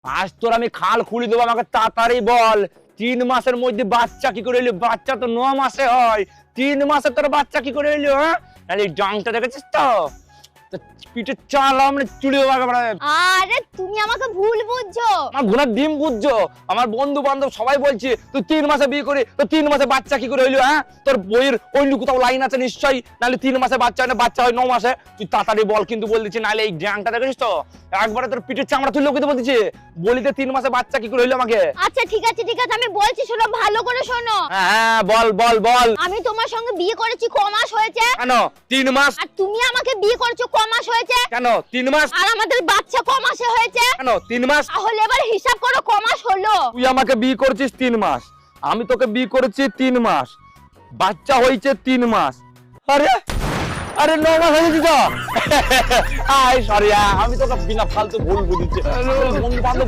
আজ তোর আমি খাল খুলি দেবো, আমাকে তাড়াতাড়ি বল 3 মাসের মধ্যে বাচ্চা কি করে এলো? বাচ্চা তো 9 মাসে হয়, 3 মাসে তোর বাচ্চা কি করে এলো? হ্যাঁ, তাহলে এই ডাংটা দেখেছিস তো? পিঠে চালাম চুলি দেবো একেবারে। আরে তুমি আমাকে ভুল বুঝছো। আমার ঘোড়ার ডিম বুঝছো? আমার বন্ধু বান্ধব সবাই বলছে তুই 3 মাসে বিয়ে করে তো 3 মাসে বাচ্চা কি করে হইলো? হ্যাঁ, তোর বইয়ের অন্য কোথাও লাইন আছে নিশ্চয়ই, নাহলে 3 মাসে বাচ্চা হয় না, বাচ্চা হয় 9 মাসে। তুই তাড়াতাড়ি বল কিন্তু বল দিচ্ছি, নাহলে এই গ্যাংটা দেখেছিস তো একবারে তোর পিঠের চামড়া তুলে লোকে বলতেছে বলিতে 3 মাসে বাচ্চা কি করে হইলো আমাকে। আচ্ছা ঠিক আছে আমি বলছি, শোনো ভালো করে শোনো। হ্যাঁ বল বল বল। আমি তোমার সঙ্গে বিয়ে করেছি ক মাস হয়েছে? কেন 3 মাস? আর তুমি আমাকে বিয়ে করেছো ক মাস হয়েছে? কেন 3 মাস? আর আমাদের বাচ্চা ক মাসে হয়েছে? কেন 3 মাস? তাহলে এবার হিসাব করো ক মাস হলো। তুই আমাকে বিয়ে করেছিস 3 মাস, আমি তোকে বিয়ে করেছি 3 মাস, বাচ্চা হয়েছে 3 মাস। আরে আরে 9 মাস হয়েছে তো। আই সরি, আমি তোকে বিনা ফালতু ভুল বুঝিছি। বন্ধু বান্ধব